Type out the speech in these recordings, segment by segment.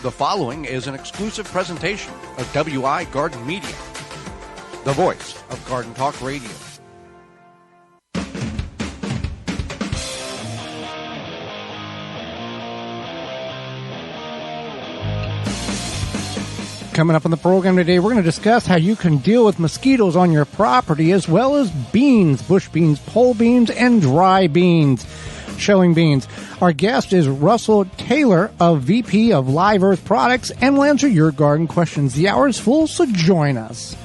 The following is an exclusive presentation of WI Garden Media, the voice of Garden Talk Radio. Coming up on the program today, we're going to discuss how you can deal with mosquitoes on your property, as well as beans, bush beans, pole beans, and dry beans, shelling beans. Our guest is Russell Taylor, of VP of Live Earth Products, and will answer your garden questions. The hour is full, so join us.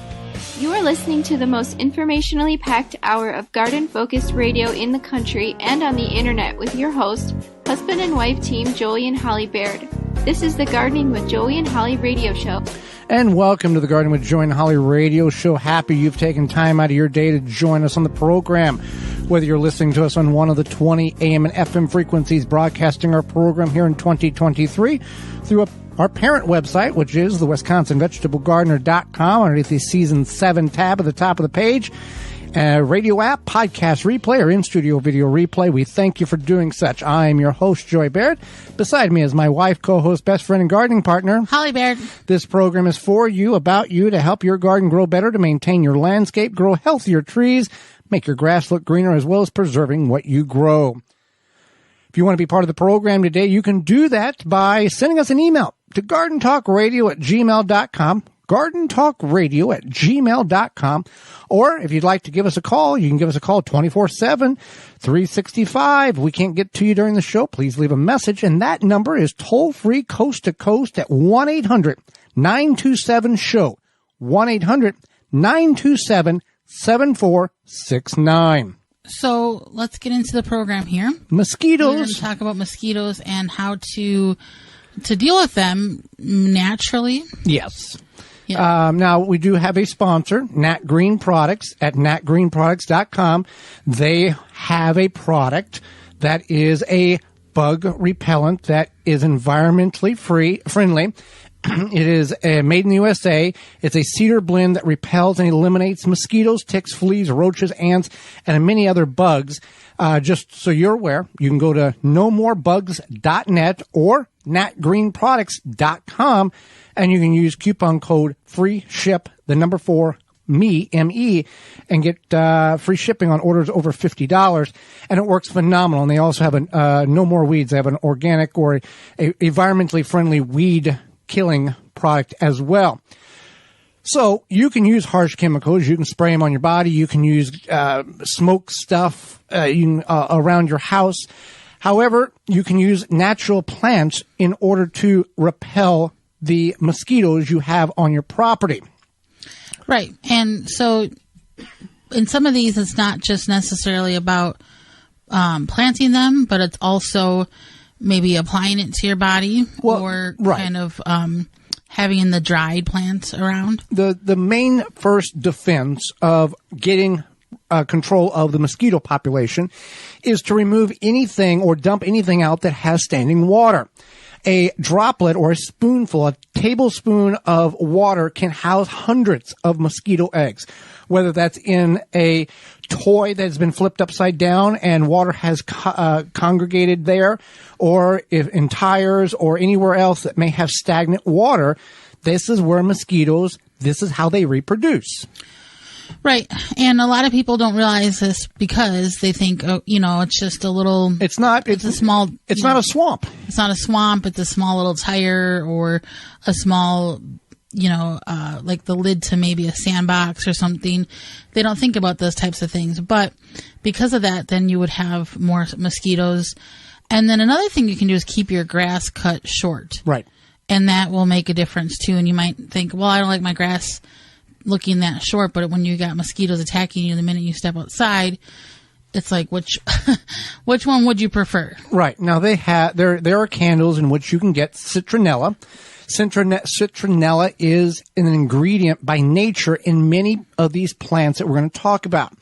You are listening to the most informationally packed hour of garden-focused radio in the country and on the internet with your host, husband and wife team Joey and Holly Baird. This is the Gardening with Joey and Holly radio show. And welcome to the Gardening with Joey and Holly radio show. Happy you've taken time out of your day to join us on the program. Whether you're listening to us on one of the 20 AM and FM frequencies broadcasting our program here in 2023 through our parent website, which is the WisconsinVegetableGardener.com, underneath the Season 7 tab at the top of the page. Radio app, podcast replay, or in-studio video replay. We thank you for doing such. I am your host, Joy Baird. Beside me is my wife, co-host, best friend, and gardening partner, Holly Baird. This program is for you, about you, to help your garden grow better, to maintain your landscape, grow healthier trees, make your grass look greener, as well as preserving what you grow. If you want to be part of the program today, you can do that by sending us an email to gardentalkradio@gmail.com. gardentalkradio@gmail.com. Or if you'd like to give us a call, you can give us a call 24/7, 365. We can't get to you during the show, please leave a message. And that number is toll-free coast to coast at 1-800-927-SHOW. 1-800-927-7469. So let's get into the program here. Mosquitoes. We're going to talk about mosquitoes and how to deal with them naturally. Yes. Yeah. Now, we do have a sponsor, Nat Green Products, at natgreenproducts.com. They have a product that is a bug repellent that is environmentally friendly. It is made in the USA. It's a cedar blend that repels and eliminates mosquitoes, ticks, fleas, roaches, ants, and many other bugs. Just so you're aware, you can go to nomorebugs.net or natgreenproducts.com, and you can use coupon code FREESHIP, the number 4, ME, M-E, and get free shipping on orders over $50. And it works phenomenal. And they also have No More Weeds. They have an organic or a environmentally friendly weed killing product as well. So you can use harsh chemicals. You can spray them on your body. You can use smoke stuff around your house. However, you can use natural plants in order to repel the mosquitoes you have on your property. Right. And so in some of these, it's not just necessarily about planting them, but it's also maybe applying it to your body kind of having the dried plants around. The main first defense of getting control of the mosquito population is to remove anything or dump anything out that has standing water. A droplet or a spoonful, a tablespoon of water can house hundreds of mosquito eggs, whether that's in a toy that's been flipped upside down and water has congregated there, or if in tires or anywhere else that may have stagnant water. This is where this is how they reproduce. Right. And a lot of people don't realize this because they think, it's just a little... It's not a swamp. It's not a swamp. It's a small little tire or a small, like the lid to maybe a sandbox or something. They don't think about those types of things. But because of that, then you would have more mosquitoes. And then another thing you can do is keep your grass cut short. Right. And that will make a difference too. And you might think, well, I don't like my grass looking that short, but when you got mosquitoes attacking you the minute you step outside, it's like which one would you prefer? Right. Now there are candles in which you can get citronella. Citronella is an ingredient by nature in many of these plants that we're going to talk about.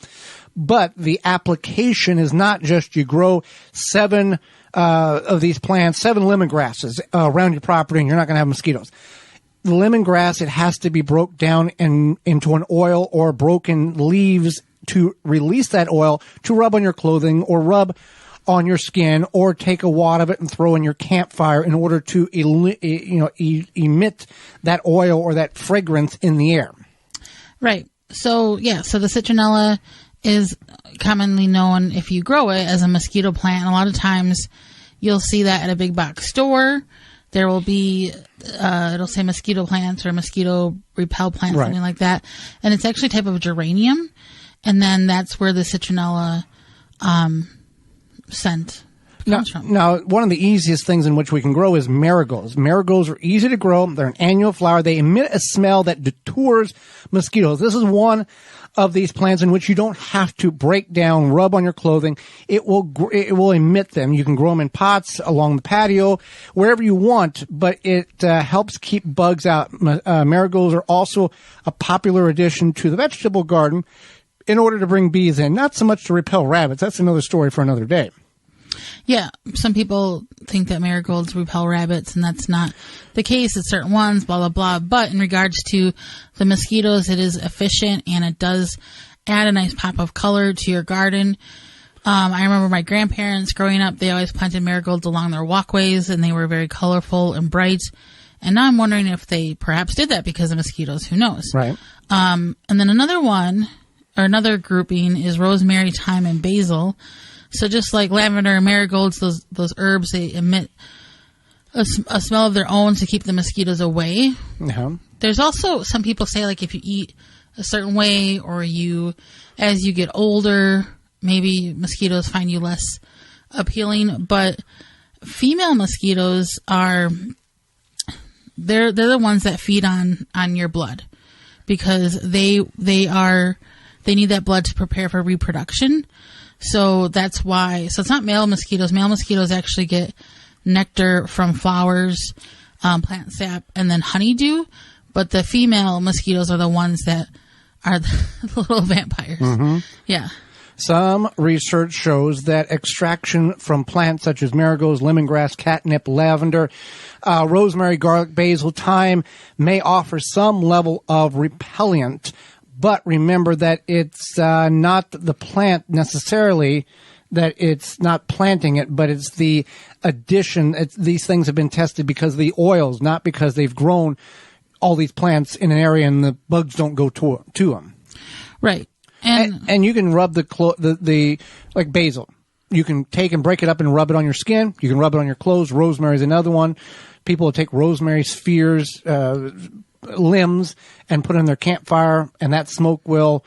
But the application is not just you grow 7 of these plants, 7 lemongrasses around your property, and you're not going to have mosquitoes. The lemongrass, it has to be broke down into an oil or broken leaves to release that oil to rub on your clothing or rub on your skin, or take a wad of it and throw in your campfire in order to emit that oil or that fragrance in the air. Right. So the citronella is commonly known, if you grow it, as a mosquito plant. A lot of times you'll see that at a big box store. There will be, it'll say mosquito plants or mosquito repel plants, right. something like that. And it's actually a type of geranium. And then that's where the citronella scent comes from. Now, one of the easiest things in which we can grow is marigolds. Marigolds are easy to grow. They're an annual flower. They emit a smell that deters mosquitoes. This is one of these plants in which you don't have to break down, rub on your clothing. It will emit them. You can grow them in pots along the patio, wherever you want, but it helps keep bugs out. Marigolds are also a popular addition to the vegetable garden in order to bring bees in. Not so much to repel rabbits. That's another story for another day. Yeah, some people think that marigolds repel rabbits, and that's not the case. It's certain ones, blah, blah, blah. But in regards to the mosquitoes, it is efficient, and it does add a nice pop of color to your garden. I remember my grandparents growing up, they always planted marigolds along their walkways, and they were very colorful and bright. And now I'm wondering if they perhaps did that because of mosquitoes. Who knows? Right. And then another grouping is rosemary, thyme, and basil. So just like lavender and marigolds, those herbs, they emit a smell of their own to keep the mosquitoes away. Uh-huh. There's also, some people say, like, if you eat a certain way or as you get older, maybe mosquitoes find you less appealing. But female mosquitoes they're the ones that feed on your blood, because they need that blood to prepare for reproduction. So that's why. So it's not male mosquitoes. Male mosquitoes actually get nectar from flowers, plant sap, and then honeydew. But the female mosquitoes are the ones that are the little vampires. Mm-hmm. Yeah. Some research shows that extraction from plants such as marigolds, lemongrass, catnip, lavender, rosemary, garlic, basil, thyme may offer some level of repellent. But remember that it's not the plant necessarily, that it's not planting it, but it's the addition. These things have been tested because of the oils, not because they've grown all these plants in an area and the bugs don't go to them. Right. And you can rub the like basil. You can take and break it up and rub it on your skin. You can rub it on your clothes. Rosemary is another one. People will take rosemary spheres, limbs, and put in their campfire, and that smoke will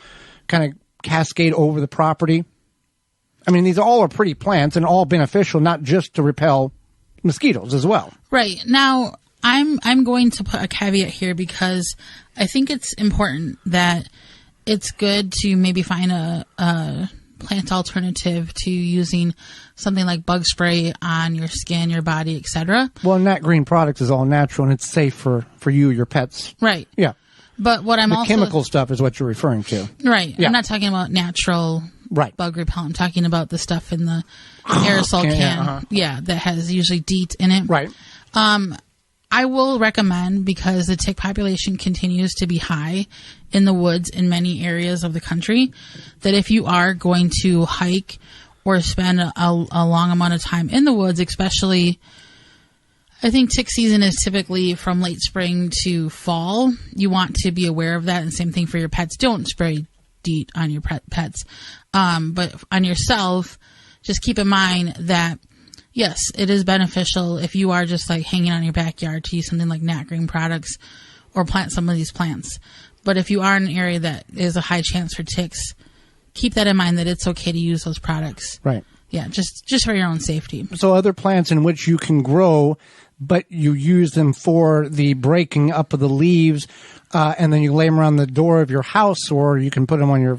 kind of cascade over the property. I mean, these all are pretty plants and all beneficial, not just to repel mosquitoes as well. Right. Now, I'm going to put a caveat here, because I think it's important that it's good to maybe find a plant alternative to using something like bug spray on your skin, your body, etc. Well, Nat Green Products is all natural, and it's safe for you, your pets. Right. Yeah. But what I'm the also... chemical stuff is what you're referring to. Right. Yeah. I'm not talking about natural bug repellent. I'm talking about the stuff in the aerosol can. Yeah, that has usually DEET in it. Right. I will recommend, because the tick population continues to be high in the woods in many areas of the country, that if you are going to hike or spend a long amount of time in the woods, especially, I think tick season is typically from late spring to fall. You want to be aware of that, and same thing for your pets. Don't spray DEET on your pets. But on yourself, just keep in mind that yes, it is beneficial if you are just like hanging on your backyard to use something like Nat Green Products or plant some of these plants. But if you are in an area that is a high chance for ticks, keep that in mind, that it's okay to use those products. Right. Yeah, just for your own safety. So other plants in which you can grow, but you use them for the breaking up of the leaves, and then you lay them around the door of your house, or you can put them on you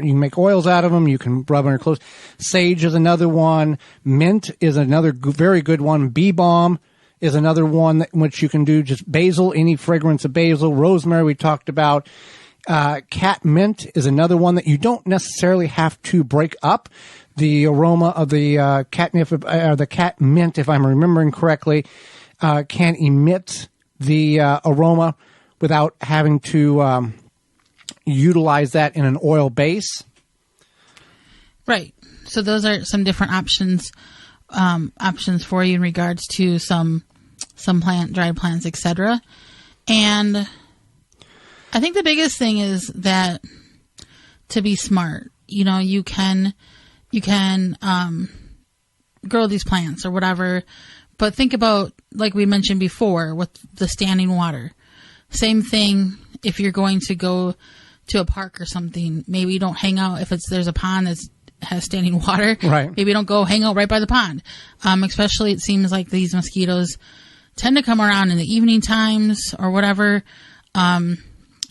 can make oils out of them. You can rub on your clothes. Sage is another one. Mint is another very good one. Bee balm is another one in which you can do just basil, any fragrance of basil. Rosemary we talked about. Cat mint is another one that you don't necessarily have to break up. The aroma of the catnip, or the cat mint, if I'm remembering correctly, can emit the aroma without having to utilize that in an oil base. Right. So those are some different options for you in regards to some dried plants, etc. And I think the biggest thing is that to be smart, you can grow these plants or whatever, but think about, like we mentioned before, with the standing water. Same thing if you're going to go to a park or something. Maybe you don't hang out if there's a pond that has standing water. Right. Maybe don't go hang out right by the pond. Especially it seems like these mosquitoes tend to come around in the evening times or whatever.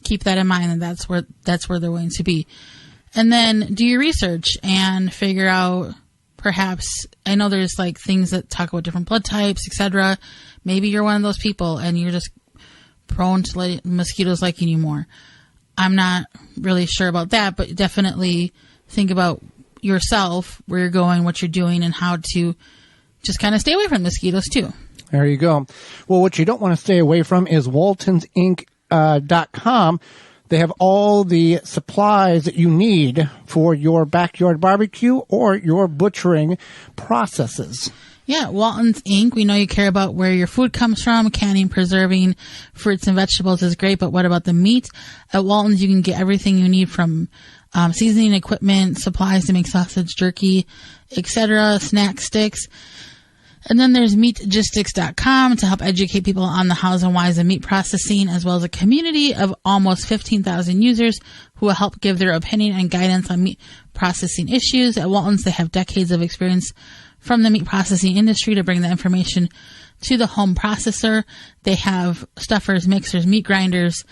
Keep that in mind, and that's where they're going to be. And then do your research and figure out, perhaps, I know there's like things that talk about different blood types, etc. Maybe you're one of those people and you're just prone to mosquitoes liking you more. I'm not really sure about that, but definitely think about yourself, where you're going, what you're doing, and how to just kind of stay away from mosquitoes too. There you go. Well, what you don't want to stay away from is waltonsinc.com. They have all the supplies that you need for your backyard barbecue or your butchering processes. Yeah, Walton's Inc. We know you care about where your food comes from. Canning, preserving fruits and vegetables is great, but what about the meat? At Walton's, you can get everything you need from seasoning equipment, supplies to make sausage, jerky, etc., snack sticks. And then there's meatgistics.com to help educate people on the hows and whys of meat processing, as well as a community of almost 15,000 users who will help give their opinion and guidance on meat processing issues. At Walton's, they have decades of experience from the meat processing industry to bring the information to the home processor. They have stuffers, mixers, meat grinders,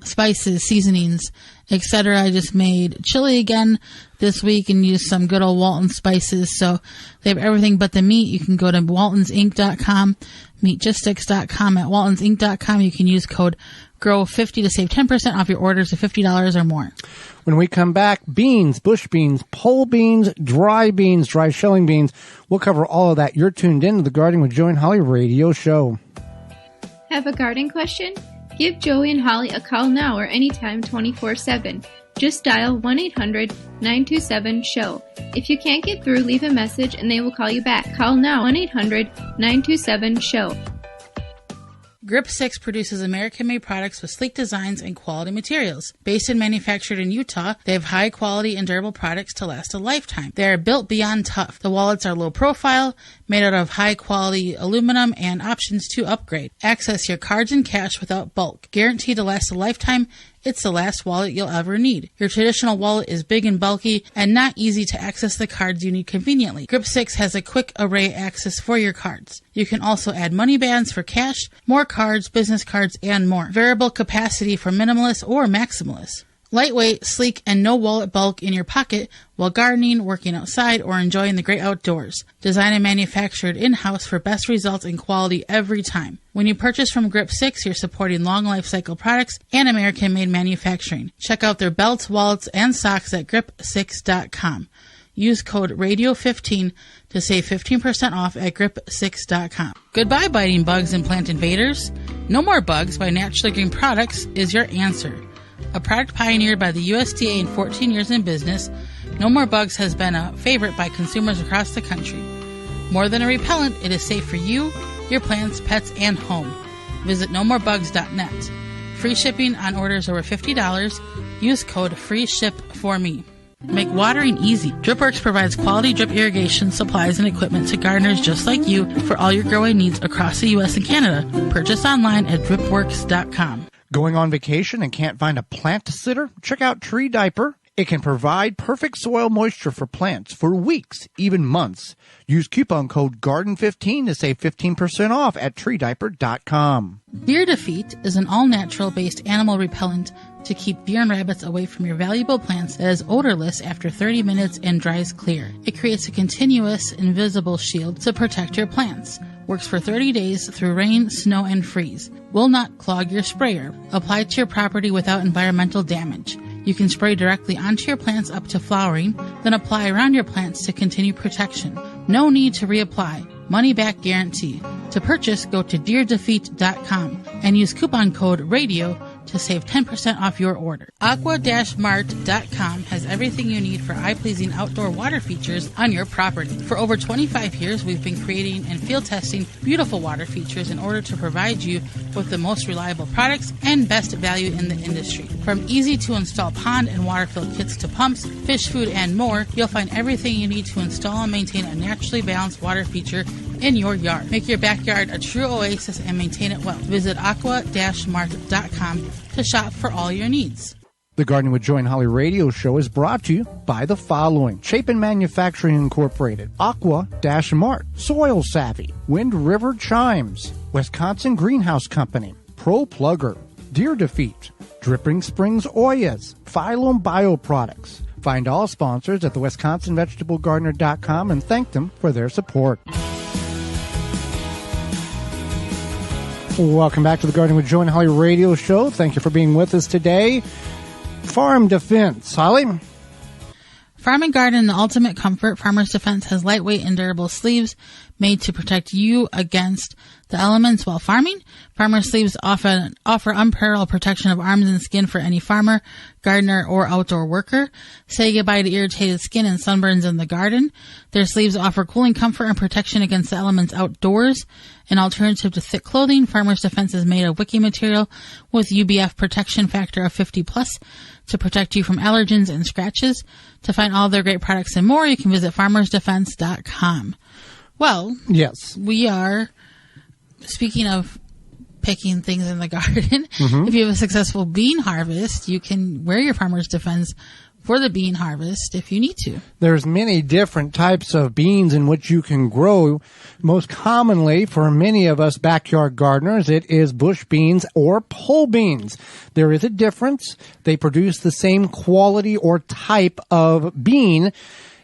spices, seasonings, etc. I just made chili again this week and used some good old Walton spices. So they have everything but the meat. You can go to waltonsinc.com, meatgistics.com. At waltonsinc.com, you can use code GROW50 to save 10% off your orders of $50 or more. When we come back, beans, bush beans, pole beans, dry shelling beans. We'll cover all of that. You're tuned in to the Gardening with Joey and Holly radio show. Have a garden question? Give Joey and Holly a call now or anytime 24/7. Just dial 1-800-927-SHOW. If you can't get through, leave a message and they will call you back. Call now 1-800-927-SHOW. Grip 6 produces American-made products with sleek designs and quality materials. Based and manufactured in Utah, they have high-quality and durable products to last a lifetime. They are built beyond tough. The wallets are low-profile, made out of high-quality aluminum, and options to upgrade. Access your cards and cash without bulk. Guaranteed to last a lifetime. It's the last wallet you'll ever need. Your traditional wallet is big and bulky and not easy to access the cards you need conveniently. Grip 6 has a quick array access for your cards. You can also add money bands for cash, more cards, business cards, and more. Variable capacity for minimalists or maximalists. Lightweight, sleek, and no wallet bulk in your pocket while gardening, working outside, or enjoying the great outdoors. Designed and manufactured in-house for best results and quality every time. When you purchase from Grip 6, you're supporting long life cycle products and American-made manufacturing. Check out their belts, wallets, and socks at grip6.com. Use code RADIO15 to save 15% off at grip6.com. Goodbye, biting bugs and plant invaders. No More Bugs by Naturally Green Products is your answer. A product pioneered by the USDA in 14 years in business, No More Bugs has been a favorite by consumers across the country. More than a repellent, it is safe for you, your plants, pets, and home. Visit nomorebugs.net. Free shipping on orders over $50. Use code FREESHIP4ME. Make watering easy. DripWorks provides quality drip irrigation supplies and equipment to gardeners just like you for all your growing needs across the U.S. and Canada. Purchase online at dripworks.com. Going on vacation and can't find a plant sitter? Check out Tree Diaper. It can provide perfect soil moisture for plants for weeks, even months. Use coupon code GARDEN15 to save 15% off at treediaper.com. Deer Defeat is an all-natural based animal repellent to keep deer and rabbits away from your valuable plants that is odorless after 30 minutes and dries clear. It creates a continuous, invisible shield to protect your plants. Works for 30 days through rain, snow, and freeze. Will not clog your sprayer. Apply to your property without environmental damage. You can spray directly onto your plants up to flowering, then apply around your plants to continue protection. No need to reapply. Money back guarantee. To purchase, go to deerdefeat.com and use coupon code RADIO to save 10% off your order. Aqua-Mart.com has everything you need for eye-pleasing outdoor water features on your property. For over 25 years, we've been creating and field testing beautiful water features in order to provide you with the most reliable products and best value in the industry. From easy-to-install pond and water fill kits to pumps, fish food, and more, you'll find everything you need to install and maintain a naturally balanced water feature in your yard. Make your backyard a true oasis and maintain it well. Visit aqua-mart.com to shop for all your needs. The Gardening with Joy and Holly radio show is brought to you by the following: Chapin Manufacturing Incorporated, Aqua-Mart, Soil Savvy, Wind River Chimes, Wisconsin Greenhouse Company, Pro Plugger, Deer Defeat, Dripping Springs Oyas, Phylum Bioproducts. Find all sponsors at the WisconsinVegetableGardener.com and thank them for their support. Welcome back to the Gardening with Joe and Holly radio show. Thank you for being with us today. Farm Defense. Holly? Farm and Garden, the ultimate comfort. Farmer's Defense has lightweight and durable sleeves made to protect you against the elements while farming. Farmer sleeves offer unparalleled protection of arms and skin for any farmer, gardener, or outdoor worker. Say goodbye to irritated skin and sunburns in the garden. Their sleeves offer cooling comfort and protection against the elements outdoors. An alternative to thick clothing, Farmer's Defense is made of wicking material with UBF protection factor of 50+ to protect you from allergens and scratches. To find all their great products and more, you can visit farmersdefense.com. Well, yes, we are, speaking of picking things in the garden, if you have a successful bean harvest, you can wear your Farmer's Defense for the bean harvest if you need to. There's many different types of beans in which you can grow. Most commonly, for many of us backyard gardeners, it is bush beans or pole beans. There is a difference. They produce the same quality or type of bean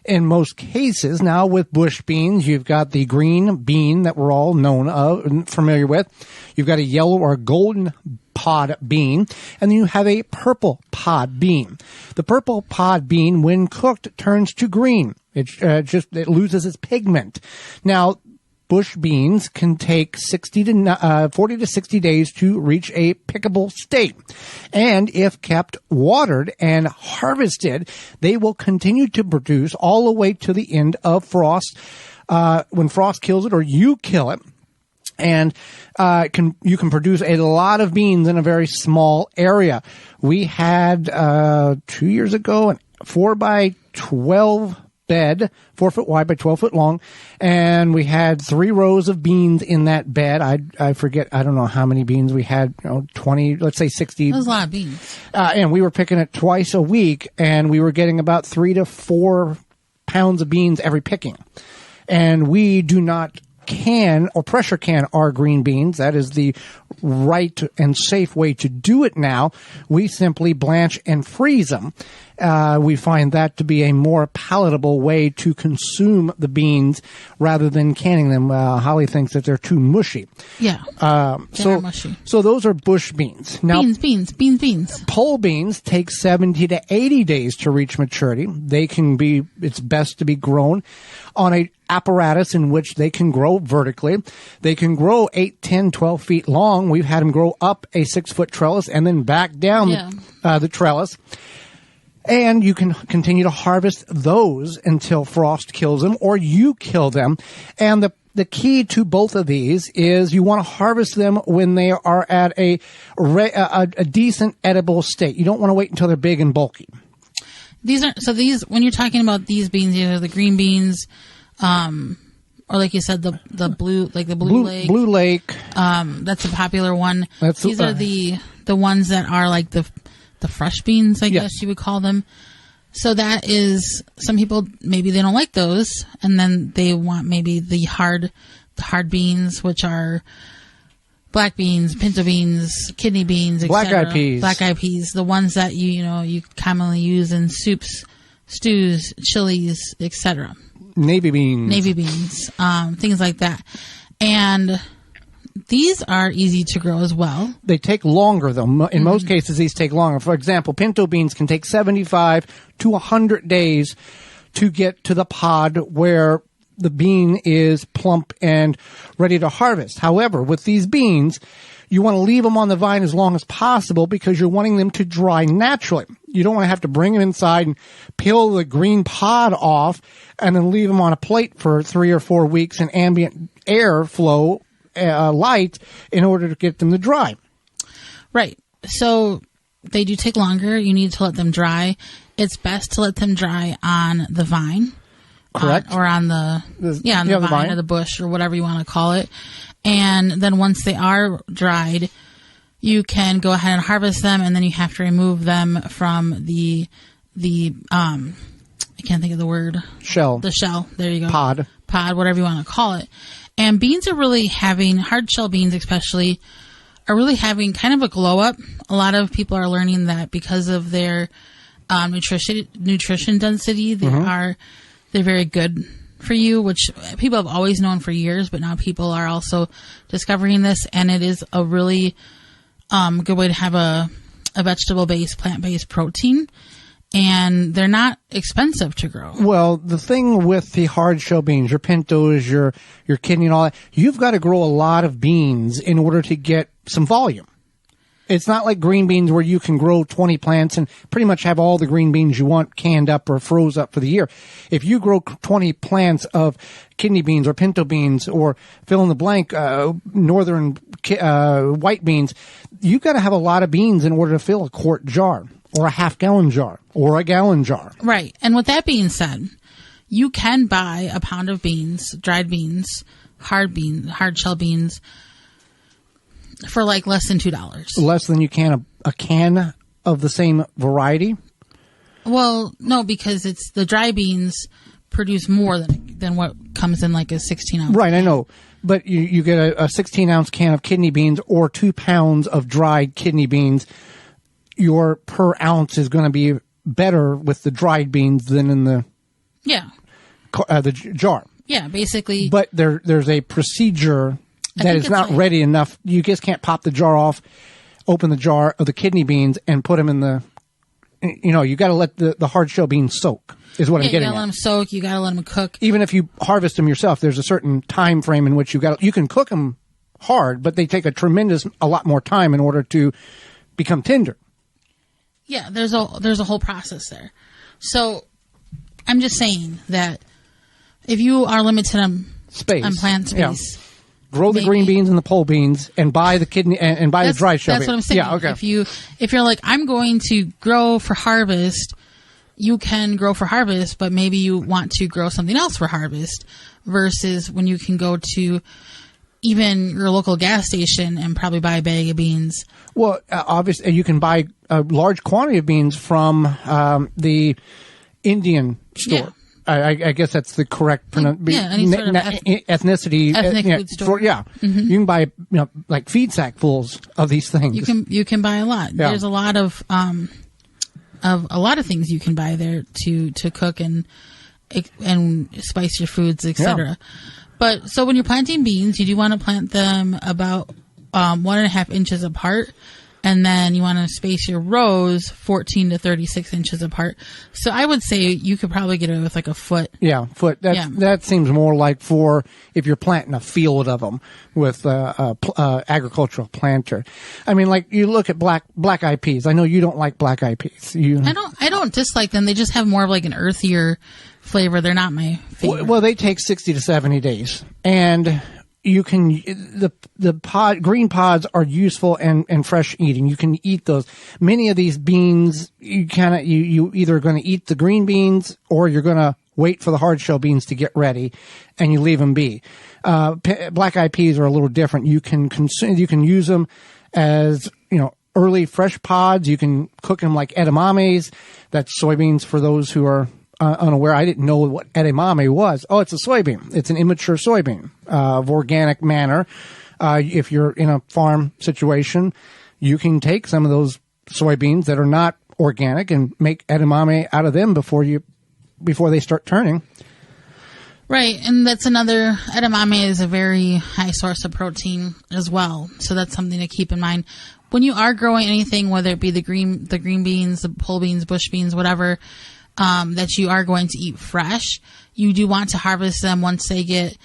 in most cases. Now, with bush beans, you've got the green bean that we're all known of and familiar with. You've got a yellow or golden pod bean, and then you have a purple pod bean. The purple pod bean, when cooked, turns to green. It loses its pigment. Now, bush beans can take 40 to 60 days to reach a pickable state. And if kept watered and harvested, they will continue to produce all the way to the end of frost. When frost kills it or you kill it, and you can produce a lot of beans in a very small area. We had 2 years ago an 4x12 bed, 4 foot wide by 12 foot long, and we had 3 rows of beans in that bed. I forget, I don't know how many beans we had, 20, let's say 60. That was a lot of beans. And we were picking it twice a week, and we were getting about 3 to 4 pounds of beans every picking. And we do not can or pressure can our green beans. That is the right and safe way to do it now. We simply blanch and freeze them. We find that to be a more palatable way to consume the beans rather than canning them. Holly thinks that they're too mushy. Yeah. They're mushy. So those are bush beans. Now, beans. Pole beans take 70 to 80 days to reach maturity. It's best to be grown on a apparatus in which they can grow vertically. They can grow 8, 10, 12 feet long. We've had them grow up a 6-foot trellis and then back down the trellis. And you can continue to harvest those until frost kills them or you kill them. And the key to both of these is you want to harvest them when they are at a decent edible state. You don't want to wait until they're big and bulky. When you're talking about these beans, either the green beans, or like you said, the blue lake. Blue lake. That's a popular one. These are the ones that are like the fresh beans, I guess you would call them. So that is, some people, maybe they don't like those, and then they want maybe the hard beans, which are black beans, pinto beans, kidney beans, etc. Black eyed peas. The ones that you commonly use in soups, stews, chilies, etc. Navy beans, things like that. And these are easy to grow as well. They take longer, though. In most cases, these take longer. For example, pinto beans can take 75 to 100 days to get to the pod where the bean is plump and ready to harvest. However, with these beans, you want to leave them on the vine as long as possible because you're wanting them to dry naturally. You don't want to have to bring them inside and peel the green pod off and then leave them on a plate for 3 or 4 weeks in ambient air flow light in order to get them to dry. Right. So they do take longer. You need to let them dry. It's best to let them dry on the vine. Correct. Or on the vine or the bush or whatever you want to call it. And then once they are dried, you can go ahead and harvest them, and then you have to remove them from the I can't think of the word. Shell. The shell. There you go. Pod, whatever you want to call it. And beans are really having, hard shell beans especially, are really having kind of a glow up. A lot of people are learning that because of their nutrition density, they're very good for you, which people have always known for years, but now people are also discovering this, and it is a really good way to have a vegetable-based, plant-based protein, and they're not expensive to grow. Well, the thing with the hard shell beans, your pintos, your kidney and all that, you've got to grow a lot of beans in order to get some volume. It's not like green beans where you can grow 20 plants and pretty much have all the green beans you want canned up or froze up for the year. If you grow 20 plants of kidney beans or pinto beans or fill in the blank, northern white beans, you've got to have a lot of beans in order to fill a quart jar or a half-gallon jar or a gallon jar. Right. And with that being said, you can buy a pound of beans, dried beans, hard shell beans, for like less than $2. Less than you can a can of the same variety? Well, no, because it's the dry beans produce more than what comes in like a 16-ounce. Right, I know. But you get a 16-ounce can of kidney beans or 2 pounds of dried kidney beans. Your per ounce is going to be better with the dried beans than in the jar. Yeah, basically. But there's a procedure that is not ready enough. You just can't pop the jar off, open the jar of the kidney beans, and put them in the. You got to let the hard shell beans soak. Is what I'm getting at. You got to let them soak. You got to let them cook. Even if you harvest them yourself, there's a certain time frame in which you can cook them hard, but they take a lot more time in order to become tender. Yeah, there's a whole process there. So I'm just saying that if you are limited on plant space. Yeah. Grow the green beans and the pole beans, and buy the kidney and buy the dry shell. That's what I'm saying. Yeah, okay. If you're like, I'm going to grow for harvest, you can grow for harvest, but maybe you want to grow something else for harvest. Versus when you can go to even your local gas station and probably buy a bag of beans. Well, obviously, you can buy a large quantity of beans from the Indian store. Yeah. I guess that's the correct pronunciation. Any sort of ethnicity. Ethnic food store. Mm-hmm. You can buy like feed sackfuls of these things. You can buy a lot. Yeah. There's a lot of things you can buy there to cook and spice your foods, etc. Yeah. But so when you're planting beans, you do want to plant them about 1.5 inches apart. And then you want to space your rows 14 to 36 inches apart. So I would say you could probably get it with like a foot. Yeah, foot. That seems more like for if you're planting a field of them with agricultural planter. I mean, like you look at black-eyed peas. I know you don't like black-eyed peas. I don't dislike them. They just have more of like an earthier flavor. They're not my favorite. Well, they take 60 to 70 days. And you can green pods are useful and fresh eating. You can eat those. Many of these beans, you either going to eat the green beans or you're going to wait for the hard shell beans to get ready, and you leave them be. Black-eyed peas are a little different. You can use them as early fresh pods. You can cook them like edamames. That's soybeans for those who are unaware. I didn't know what edamame was. Oh, it's a soybean. It's an immature soybean of organic manner. If you're in a farm situation, you can take some of those soybeans that are not organic and make edamame out of them before they start turning. Right, and that's another. Edamame is a very high source of protein as well, so that's something to keep in mind when you are growing anything, whether it be the green beans, the pole beans, bush beans, whatever. That you are going to eat fresh. You do want to harvest them once they get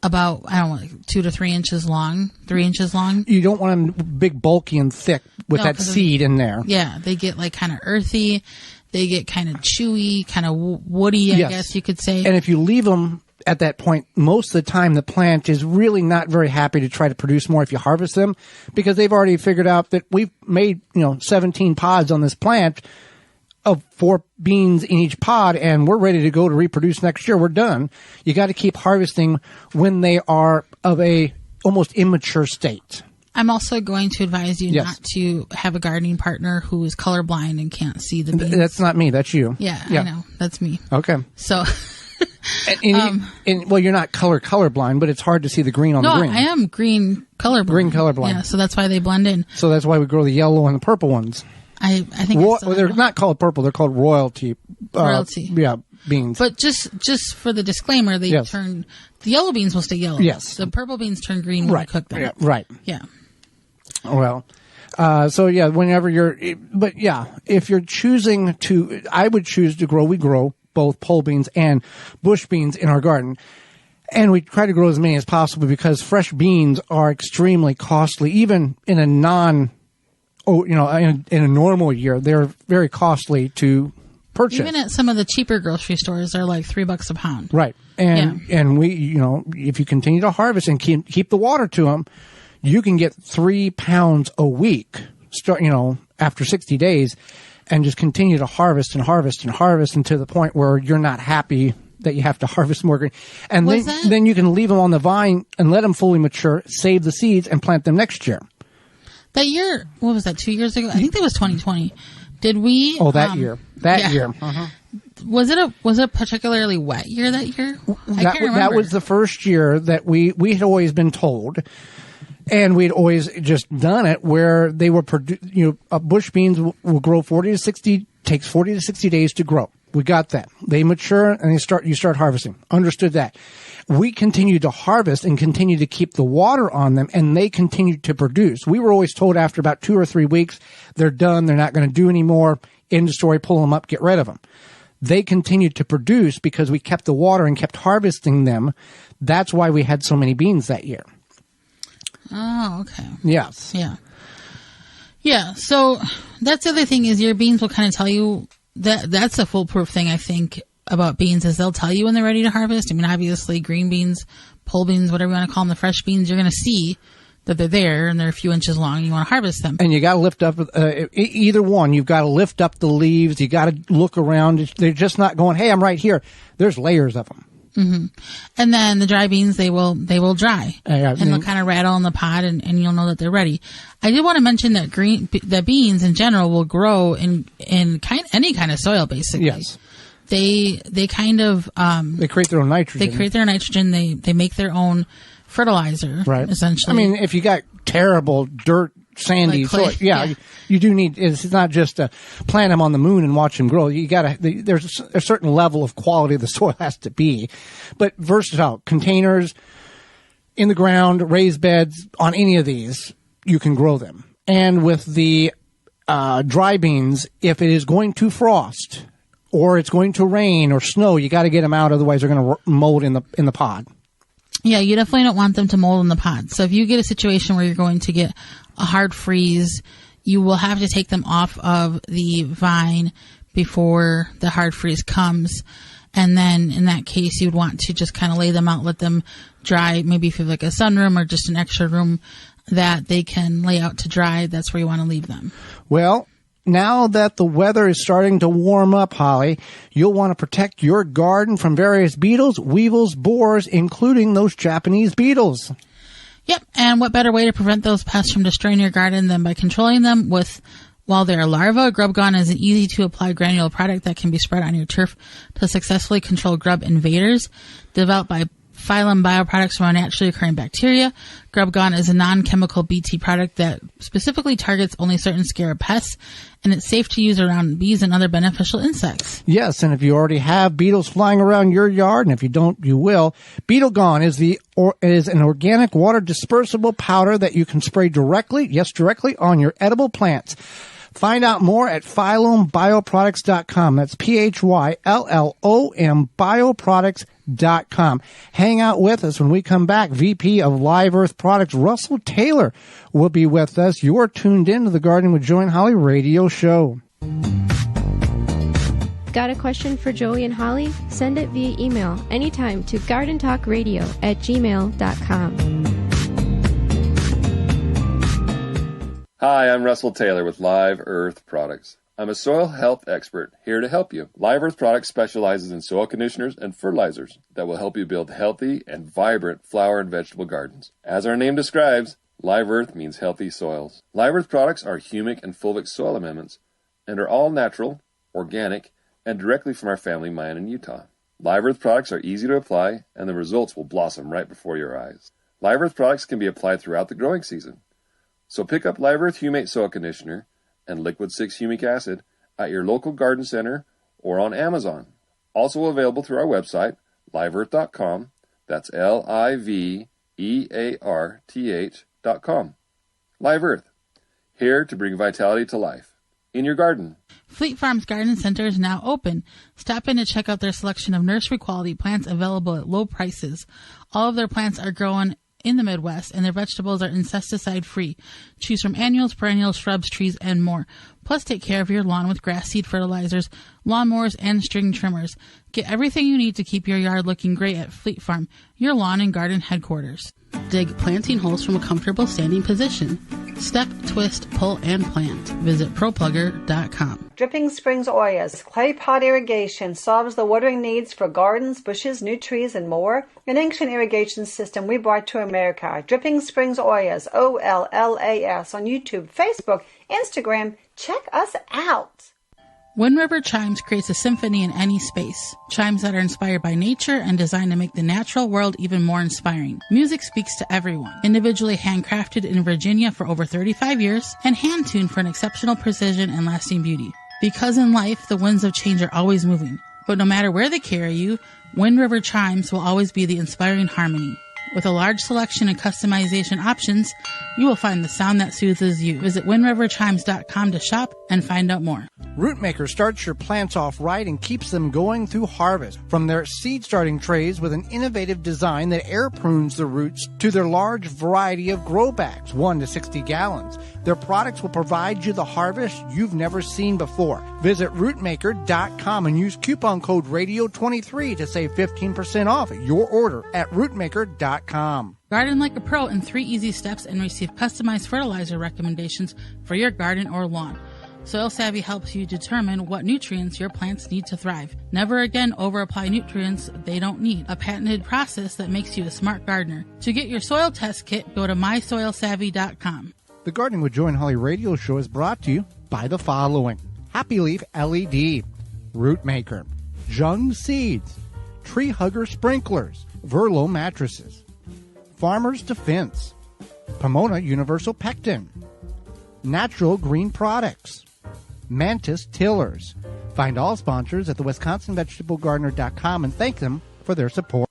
about, I don't know, like 2 to 3 inches long, 3 inches long. You don't want them big, bulky, and thick with that seed in there. Yeah, they get like kind of earthy. They get kind of chewy, kind of woody, I guess you could say. And if you leave them at that point, most of the time the plant is really not very happy to try to produce more if you harvest them, because they've already figured out that we've made 17 pods on this plant of 4 beans in each pod, and we're ready to go to reproduce next year. We're done. You got to keep harvesting when they are of a almost immature state. I'm also going to advise you not to have a gardening partner who is colorblind and can't see the beans. That's not me. That's you. Yeah, I know. That's me. Okay. So, well, you're not colorblind, but it's hard to see the green on the green. No, I am green colorblind. Green colorblind. Yeah, so that's why they blend in. So that's why we grow the yellow and the purple ones. I think they're not called purple. They're called royalty. Beans. But just for the disclaimer, they turn the yellow beans will stay yellow. Yes. The purple beans turn green when you cook them. Yeah, right. Yeah. Well, whenever if you're choosing to, I would choose to grow. We grow both pole beans and bush beans in our garden. And we try to grow as many as possible because fresh beans are extremely costly, even in a in a normal year, they're very costly to purchase. Even at some of the cheaper grocery stores, they're like $3 a pound. Right. And we, if you continue to harvest and keep the water to them, you can get 3 pounds a week, after 60 days, and just continue to harvest and harvest and harvest until the point where you're not happy that you have to harvest more green. And then you can leave them on the vine and let them fully mature, save the seeds, and plant them next year. That year, what was that, 2 years ago? I think that was 2020. Did we? Oh, that year. That year. Uh-huh. Was it a particularly wet year that year? I can't remember. That was the first year that we had always been told, and we'd always just done it where they were bush beans will grow 40 to 60 days to grow. We got that. They mature and you start harvesting. Understood that. We continued to harvest and continue to keep the water on them, and they continued to produce. We were always told after about 2 or 3 weeks, they're done, they're not going to do any more, end of story, pull them up, get rid of them. They continued to produce because we kept the water and kept harvesting them. That's why we had so many beans that year. Oh, okay. Yes. Yeah. Yeah, so that's the other thing is your beans will kind of tell you that's a foolproof thing, I think, about beans is they'll tell you when they're ready to harvest. I mean, obviously, green beans, pole beans, whatever you want to call them, the fresh beans, you're going to see that they're there and they're a few inches long and you want to harvest them. And you got to lift up, either one, you've got to lift up the leaves. You got to look around. They're just not going, hey, I'm right here. There's layers of them. Mm-hmm. And then the dry beans, they will dry and they'll kind of rattle in the pod and you'll know that they're ready. I did want to mention that that beans in general will grow in any kind of soil, basically. Yes. They kind of, they create their own nitrogen. They create their nitrogen. They make their own fertilizer, right? Essentially. I mean, if you got terrible dirt, sandy soil, you do need, it's not just to plant them on the moon and watch them grow. You gotta, there's a certain level of quality the soil has to be, but versatile containers in the ground, raised beds on any of these, you can grow them. And with the, dry beans, if it is going to frost, or it's going to rain or snow, you got to get them out. Otherwise, they're going to mold in the pod. Yeah, you definitely don't want them to mold in the pod. So if you get a situation where you're going to get a hard freeze, you will have to take them off of the vine before the hard freeze comes. And then in that case, you'd want to just kind of lay them out, let them dry. Maybe if you have like a sunroom or just an extra room that they can lay out to dry, that's where you want to leave them. Well, now that the weather is starting to warm up, Holly, you'll want to protect your garden from various beetles, weevils, borers, including those Japanese beetles. Yep, and what better way to prevent those pests from destroying your garden than by controlling them while they're larvae? Grub Gone is an easy-to-apply granule product that can be spread on your turf to successfully control grub invaders. Developed by Phylum Bioproducts from naturally occurring bacteria, Grub Gone is a non-chemical BT product that specifically targets only certain scarab pests, and it's safe to use around bees and other beneficial insects. Yes, and if you already have beetles flying around your yard, and if you don't, you will. Beetle Gone is an organic water dispersible powder that you can spray directly on your edible plants. Find out more at PhylumBioproducts.com. That's PhylLom bioproducts.com. FreeShipTheNumber4Me.com. Hang out with us when we come back. VP of Live Earth Products, Russell Taylor, will be with us. You're tuned in to the Gardening with Joey and Holly radio show. Got a question for Joey and Holly? Send it via email anytime to gardentalkradio@gmail.com. Hi, I'm Russell Taylor with Live Earth Products. I'm a soil health expert here to help you. Live Earth Products specializes in soil conditioners and fertilizers that will help you build healthy and vibrant flower and vegetable gardens. As our name describes, Live Earth means healthy soils. Live Earth Products are humic and fulvic soil amendments and are all natural, organic, and directly from our family mine in Utah. Live Earth products are easy to apply, and the results will blossom right before your eyes. Live Earth products can be applied throughout the growing season. So pick up Live Earth Humate Soil Conditioner and Liquid 6 Humic Acid at your local garden center or on Amazon. Also available through our website, liveearth.com. That's LIVEARTH.com. Live Earth, here to bring vitality to life in your garden. Fleet Farm's Garden Center is now open. Stop in to check out their selection of nursery quality plants available at low prices. All of their plants are grown in the Midwest, and their vegetables are insecticide free. Choose from annuals, perennials, shrubs, trees, and more. Plus, take care of your lawn with grass seed fertilizers, lawnmowers, and string trimmers. Get everything you need to keep your yard looking great at Fleet Farm, your lawn and garden headquarters. Dig planting holes from a comfortable standing position. Step, twist, pull, and plant. Visit ProPlugger.com. Dripping Springs Oyas clay pot irrigation solves the watering needs for gardens, bushes, new trees, and more. An ancient irrigation system we brought to America. Dripping Springs Oyas, OLLAS, on YouTube, Facebook, Instagram. Check us out. Wind River Chimes creates a symphony in any space. Chimes that are inspired by nature and designed to make the natural world even more inspiring. Music speaks to everyone. Individually handcrafted in Virginia for over 35 years and hand-tuned for an exceptional precision and lasting beauty. Because in life, the winds of change are always moving. But no matter where they carry you, Wind River Chimes will always be the inspiring harmony. With a large selection and customization options, you will find the sound that soothes you. Visit windriverchimes.com to shop and find out more. Rootmaker starts your plants off right and keeps them going through harvest. From their seed starting trays with an innovative design that air prunes the roots to their large variety of grow bags, 1 to 60 gallons. Their products will provide you the harvest you've never seen before. Visit rootmaker.com and use coupon code RADIO23 to save 15% off your order at rootmaker.com. Garden like a pro in 3 easy steps and receive customized fertilizer recommendations for your garden or lawn. Soil Savvy helps you determine what nutrients your plants need to thrive. Never again over-apply nutrients they don't need. A patented process that makes you a smart gardener. To get your soil test kit, go to mysoilsavvy.com. The Gardening with Joey and Holly radio show is brought to you by the following: Happy Leaf LED, Rootmaker, Jung Seeds, Tree Hugger Sprinklers, Verlo Mattresses, Farmer's Defense, Pomona Universal Pectin, Natural Green Products, Mantis Tillers. Find all sponsors at the WisconsinVegetableGardener.com and thank them for their support.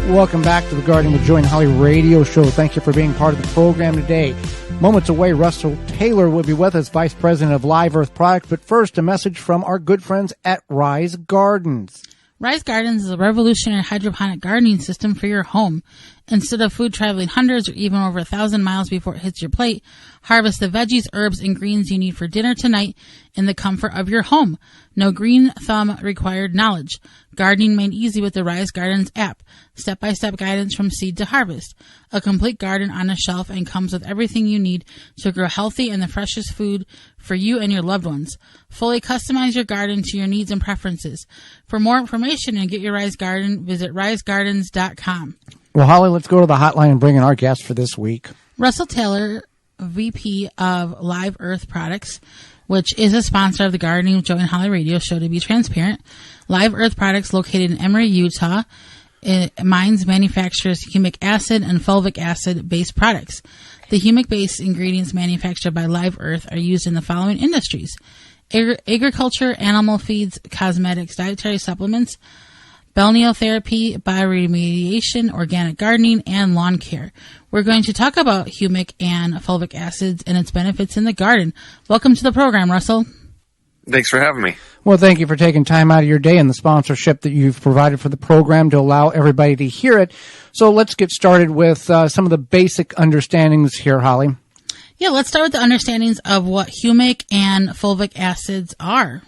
Welcome back to the Gardening with Joey and Holly radio show. Thank you for being part of the program today. Moments away, Russell Taylor will be with us, Vice President of Live Earth Products. But first, a message from our good friends at Rise Gardens. Rise Gardens is a revolutionary hydroponic gardening system for your home. Instead of food traveling hundreds or even over 1,000 miles before it hits your plate, harvest the veggies, herbs, and greens you need for dinner tonight in the comfort of your home. No green thumb required knowledge. Gardening made easy with the Rise Gardens app. Step-by-step guidance from seed to harvest. A complete garden on a shelf and comes with everything you need to grow healthy and the freshest food for you and your loved ones. Fully customize your garden to your needs and preferences. For more information and get your Rise Garden, visit risegardens.com. Well, Holly, let's go to the hotline and bring in our guest for this week. Russell Taylor, VP of Live Earth Products, which is a sponsor of the Gardening with Joey and Holly radio show. To be transparent, Live Earth Products, located in Emory, Utah, mines manufactures humic acid and fulvic acid-based products. The humic-based ingredients manufactured by Live Earth are used in the following industries: agriculture, animal feeds, cosmetics, dietary supplements, balneotherapy, bioremediation, organic gardening, and lawn care. We're going to talk about humic and fulvic acids and its benefits in the garden. Welcome to the program, Russell. Thanks for having me. Well, thank you for taking time out of your day and the sponsorship that you've provided for the program to allow everybody to hear it. So let's get started with some of the basic understandings here, Holly. Yeah, let's start with the understandings of what humic and fulvic acids are.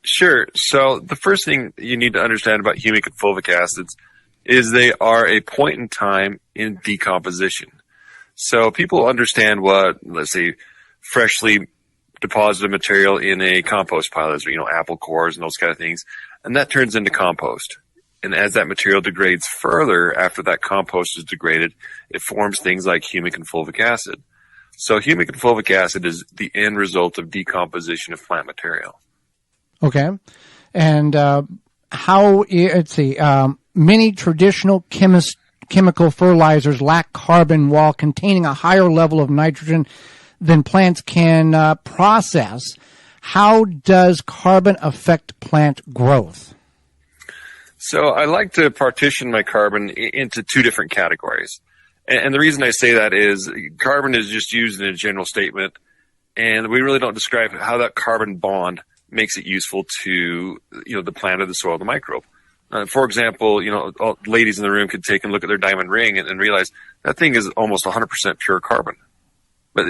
Sure. So the first thing you need to understand about humic and fulvic acids is they are a point in time in decomposition. So people understand what, let's say, freshly deposited material in a compost pile is, apple cores and those kind of things, and that turns into compost. And as that material degrades further after that compost is degraded, it forms things like humic and fulvic acid. So humic and fulvic acid is the end result of decomposition of plant material. Okay. And many traditional chemical fertilizers lack carbon while containing a higher level of nitrogen than plants can process. How does carbon affect plant growth? So I like to partition my carbon into two different categories. And the reason I say that is carbon is just used in a general statement, and we really don't describe how that carbon bond makes it useful to, the plant or the soil, the microbe. For example, all ladies in the room could take and look at their diamond ring and realize that thing is almost 100% pure carbon. But,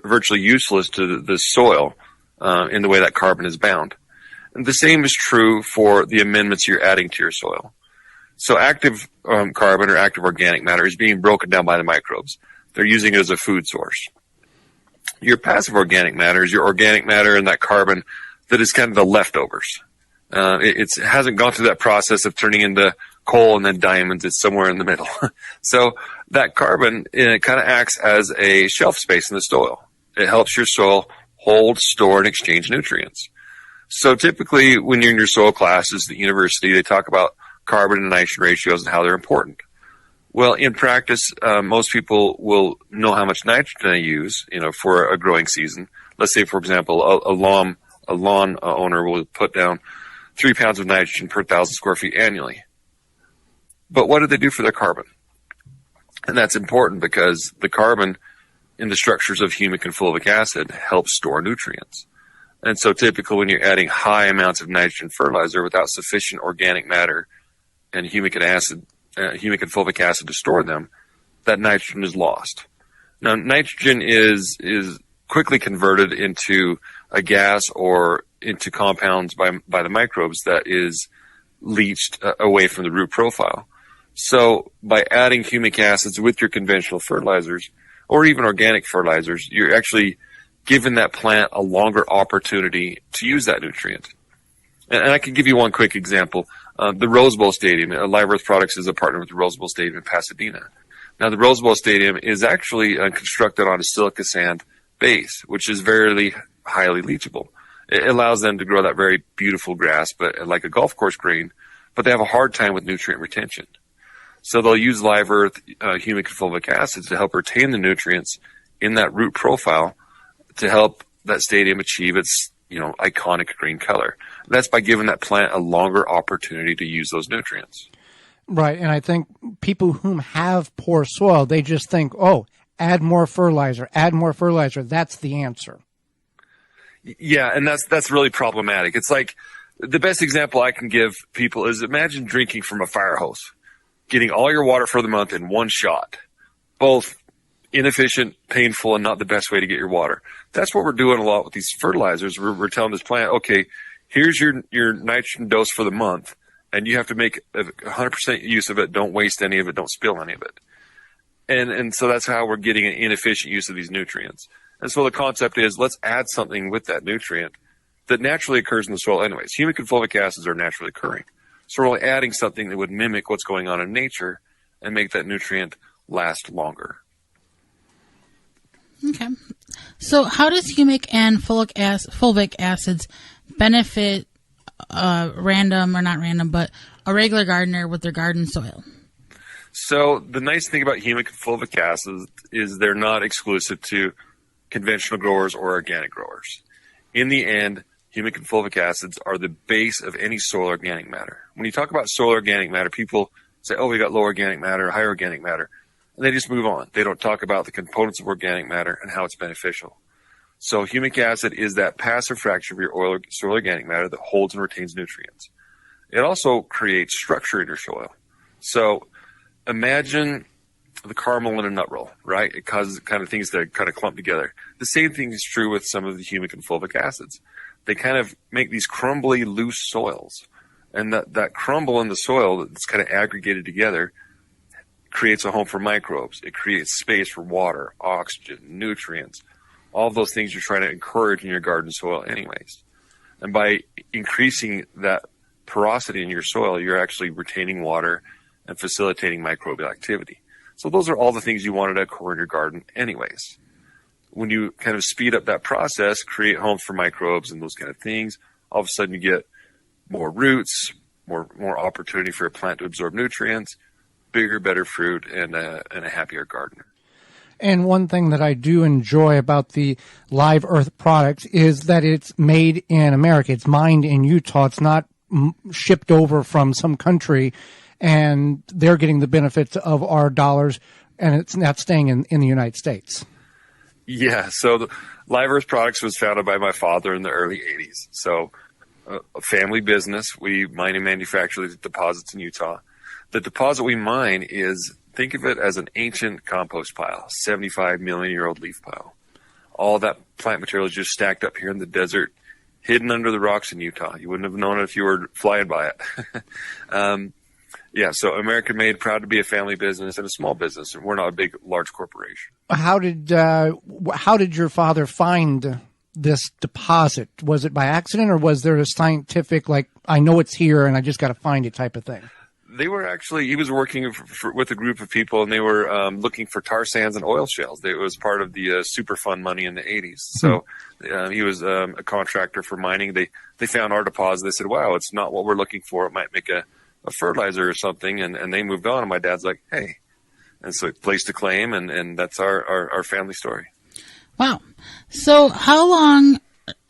virtually useless to the soil in the way that carbon is bound. And the same is true for the amendments you're adding to your soil. So active carbon or active organic matter is being broken down by the microbes. They're using it as a food source. Your passive organic matter is your organic matter and that carbon that is kind of the leftovers. It hasn't gone through that process of turning into coal and then diamonds. It's somewhere in the middle. So that carbon, it kind of acts as a shelf space in the soil. It helps your soil hold, store, and exchange nutrients. So typically when you're in your soil classes at the university, they talk about carbon and nitrogen ratios and how they're important. Well, in practice, most people will know how much nitrogen they use, for a growing season. Let's say, for example, a lawn owner will put down 3 pounds of nitrogen per 1,000 square feet annually. But what do they do for their carbon? And that's important because the carbon in the structures of humic and fulvic acid helps store nutrients. And so typically when you're adding high amounts of nitrogen fertilizer without sufficient organic matter and humic and fulvic acid to store them, that nitrogen is lost. Now, nitrogen is quickly converted into a gas or into compounds by the microbes that is leached away from the root profile. So by adding humic acids with your conventional fertilizers or even organic fertilizers, you're actually giving that plant a longer opportunity to use that nutrient. And I can give you one quick example. The Rose Bowl Stadium, Live Earth Products is a partner with the Rose Bowl Stadium in Pasadena. Now, the Rose Bowl Stadium is actually constructed on a silica sand base, which is very highly leachable. It allows them to grow that very beautiful grass, but like a golf course green, but they have a hard time with nutrient retention. So they'll use live earth humic and fulvic acids to help retain the nutrients in that root profile to help that stadium achieve its iconic green color. That's by giving that plant a longer opportunity to use those nutrients. Right, and I think people who have poor soil, they just think, add more fertilizer. That's the answer. Yeah, and that's really problematic. It's like the best example I can give people is imagine drinking from a fire hose, getting all your water for the month in one shot. Both inefficient, painful, and not the best way to get your water. That's what we're doing a lot with these fertilizers. We're telling this plant, okay, here's your nitrogen dose for the month, and you have to make 100% use of it. Don't waste any of it. Don't spill any of it. And so that's how we're getting an inefficient use of these nutrients. And so the concept is let's add something with that nutrient that naturally occurs in the soil anyways. Humic and fulvic acids are naturally occurring. So we're only adding something that would mimic what's going on in nature and make that nutrient last longer. Okay. So how does humic and fulvic acids benefit a regular gardener with their garden soil? So the nice thing about humic and fulvic acids is they're not exclusive to conventional growers or organic growers. In the end, humic and fulvic acids are the base of any soil organic matter. When you talk about soil organic matter, people say, we got low organic matter, high organic matter, and they just move on. They don't talk about the components of organic matter and how it's beneficial. So humic acid is that passive fraction of your soil organic matter that holds and retains nutrients. It also creates structure in your soil. So imagine the caramel in a nut roll, right? It causes kind of things to kind of clump together. The same thing is true with some of the humic and fulvic acids. They kind of make these crumbly, loose soils. And that crumble in the soil that's kind of aggregated together creates a home for microbes. It creates space for water, oxygen, nutrients, all of those things you're trying to encourage in your garden soil anyways. And by increasing that porosity in your soil, you're actually retaining water and facilitating microbial activity. So those are all the things you wanted to occur in your garden anyways. When you kind of speed up that process, create homes for microbes and those kind of things, all of a sudden you get more roots, more opportunity for a plant to absorb nutrients, bigger, better fruit, and a happier gardener. And one thing that I do enjoy about the Live Earth product is that it's made in America. It's mined in Utah. It's not shipped over from some country, and they're getting the benefits of our dollars, and it's not staying in the United States. Yeah, so the Live Earth Products was founded by my father in the early 80s. So a family business. We mine and manufacture these deposits in Utah. The deposit we mine is, think of it as an ancient compost pile, 75 million year old leaf pile. All that plant material is just stacked up here in the desert, hidden under the rocks in Utah. You wouldn't have known it if you were flying by it. Yeah, so American made, proud to be a family business and a small business. We're not a big, large corporation. How did your father find this deposit? Was it by accident, or was there a scientific, like, I know it's here and I just got to find it type of thing? They were actually, he was working with a group of people, and they were looking for tar sands and oil shales. It was part of the Superfund money in the 80s. So he was a contractor for mining. They found our deposit. They said, wow, it's not what we're looking for. It might make a fertilizer or something. And they moved on. And my dad's like, hey. And so he placed a claim, and that's our family story. Wow. So how long,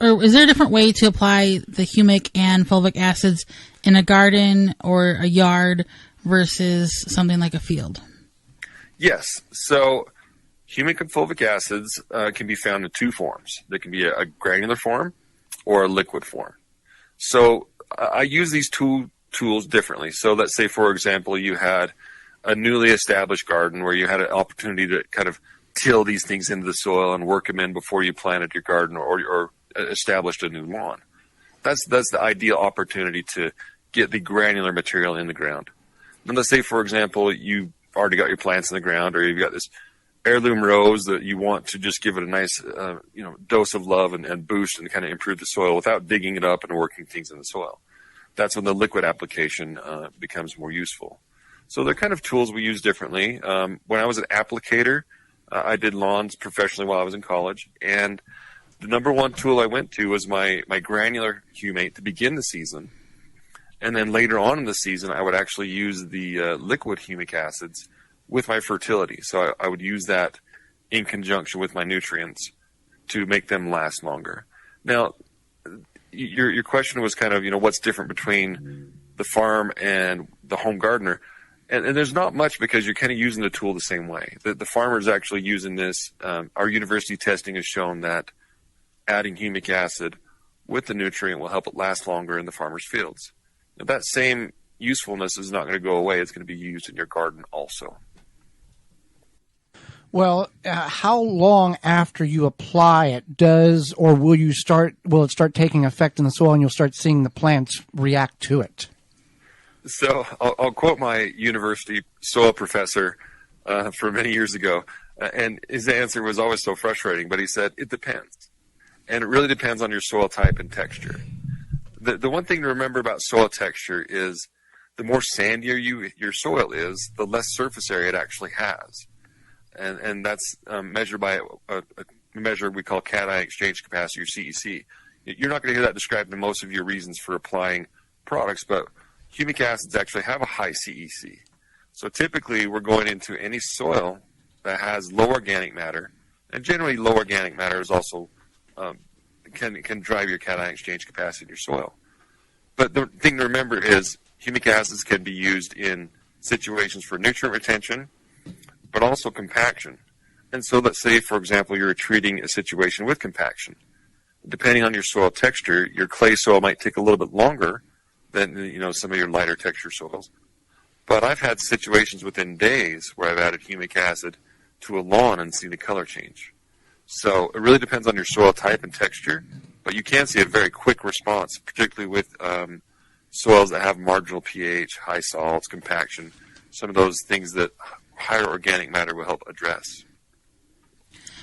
or is there a different way to apply the humic and fulvic acids in a garden or a yard versus something like a field? Yes. So humic and fulvic acids can be found in two forms. They can be a granular form or a liquid form. So I use these two tools differently. So let's say, for example, you had a newly established garden where you had an opportunity to kind of till these things into the soil and work them in before you planted your garden or established a new lawn. That's the ideal opportunity to get the granular material in the ground. And let's say, for example, you've already got your plants in the ground, or you've got this heirloom rose that you want to just give it a nice dose of love and boost and kind of improve the soil without digging it up and working things in the soil. That's when the liquid application becomes more useful. So they're kind of tools we use differently. When I was an applicator, I did lawns professionally while I was in college, and the number one tool I went to was my granular humate to begin the season. And then later on in the season, I would actually use the liquid humic acids with my fertility. So I would use that in conjunction with my nutrients to make them last longer. Now, your question was kind of, what's different between the farm and the home gardener. And there's not much, because you're kind of using the tool the same way. The farmer is actually using this. Our university testing has shown that adding humic acid with the nutrient will help it last longer in the farmer's fields. Now, that same usefulness is not going to go away. It's going to be used in your garden also. Well, how long after you apply it will it start taking effect in the soil and you'll start seeing the plants react to it? So I'll quote my university soil professor from many years ago, and his answer was always so frustrating, but he said, it depends. And it really depends on your soil type and texture. The one thing to remember about soil texture is the more sandier your soil is, the less surface area it actually has. And that's measured by a measure we call cation exchange capacity, or CEC. You're not going to hear that described in most of your reasons for applying products, but humic acids actually have a high CEC. So typically we're going into any soil that has low organic matter, and generally low organic matter is also can drive your cation exchange capacity in your soil. But the thing to remember is humic acids can be used in situations for nutrient retention, but also compaction. And so let's say, for example, you're treating a situation with compaction. Depending on your soil texture, your clay soil might take a little bit longer than, some of your lighter texture soils. But I've had situations within days where I've added humic acid to a lawn and see the color change. So it really depends on your soil type and texture, but you can see a very quick response, particularly with soils that have marginal pH, high salts, compaction, some of those things that higher organic matter will help address.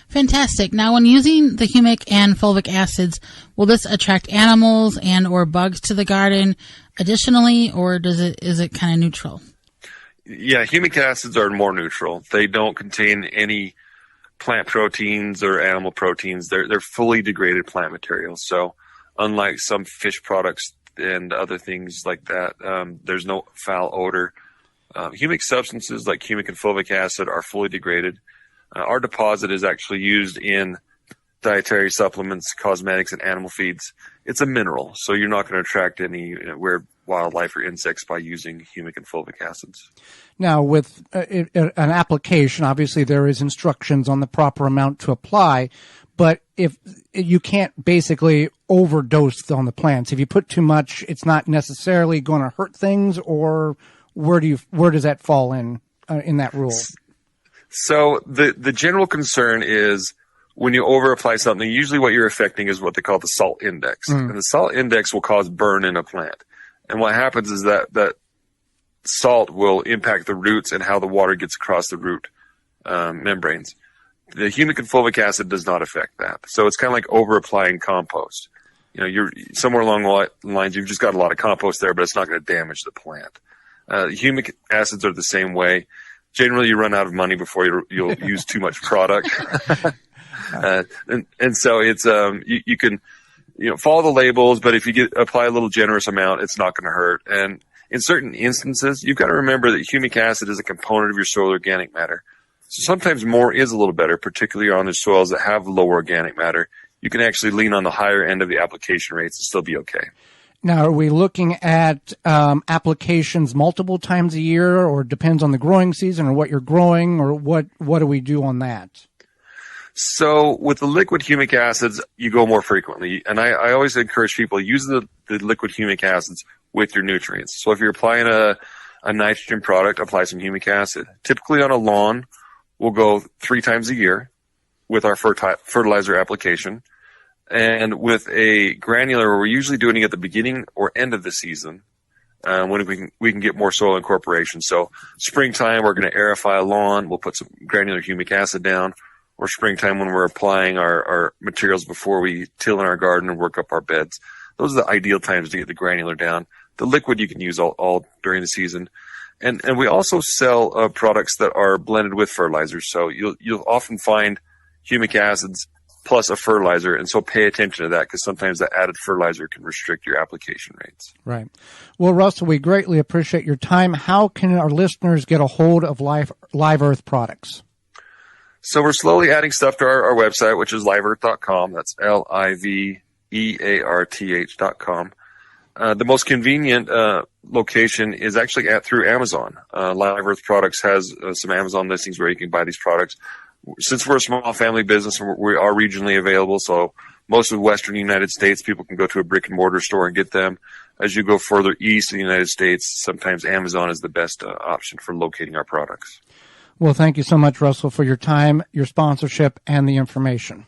Fantastic. Now, when using the humic and fulvic acids, will this attract animals and or bugs to the garden additionally, or is it kind of neutral? Yeah, humic acids are more neutral. They don't contain any plant proteins or animal proteins. They're fully degraded plant materials. So unlike some fish products and other things like that, there's no foul odor. Humic substances like humic and fulvic acid are fully degraded. Our deposit is actually used in dietary supplements, cosmetics, and animal feeds. It's a mineral, so you're not going to attract any weird wildlife or insects by using humic and fulvic acids. Now, with an application, obviously there is instructions on the proper amount to apply, but if you can't basically overdose on the plants, if you put too much, it's not necessarily going to hurt things, or where does that fall in that rule? So the general concern is when you over apply something, usually what you're affecting is what they call the salt index. And the salt index will cause burn in a plant. And what happens is that salt will impact the roots and how the water gets across the root membranes. The humic and fulvic acid does not affect that. So it's kind of like over applying compost. You're somewhere along the lines, you've just got a lot of compost there, but it's not going to damage the plant. Humic acids are the same way. Generally, you run out of money before you'll use too much product. And so it's, you can, follow the labels, but if you apply a little generous amount, it's not going to hurt. And in certain instances, you've got to remember that humic acid is a component of your soil organic matter. So sometimes more is a little better, particularly on the soils that have low organic matter. You can actually lean on the higher end of the application rates and still be okay. Now, are we looking at applications multiple times a year, or depends on the growing season or what you're growing, or what do we do on that? So with the liquid humic acids, you go more frequently. And I always encourage people to use the liquid humic acids with your nutrients. So if you're applying a nitrogen product, apply some humic acid. Typically on a lawn, we'll go 3 times a year with our fertilizer application. And with a granular, we're usually doing it at the beginning or end of the season when we can get more soil incorporation. So springtime, we're going to aerify a lawn. We'll put some granular humic acid down. Or springtime when we're applying our materials before we till in our garden and work up our beds. Those are the ideal times to get the granular down. The liquid you can use all during the season. And we also sell products that are blended with fertilizers. So you'll often find humic acids plus a fertilizer, and so pay attention to that because sometimes that added fertilizer can restrict your application rates. Right. Well, Russell, we greatly appreciate your time. How can our listeners get a hold of Live Earth products? So we're slowly adding stuff to our website, which is liveearth.com. That's liveearth.com. The most convenient location is actually through Amazon. Live Earth Products has some Amazon listings where you can buy these products. Since we're a small family business, we are regionally available, so most of the western United States, people can go to a brick-and-mortar store and get them. As you go further east in the United States, sometimes Amazon is the best option for locating our products. Well, thank you so much, Russell, for your time, your sponsorship, and the information.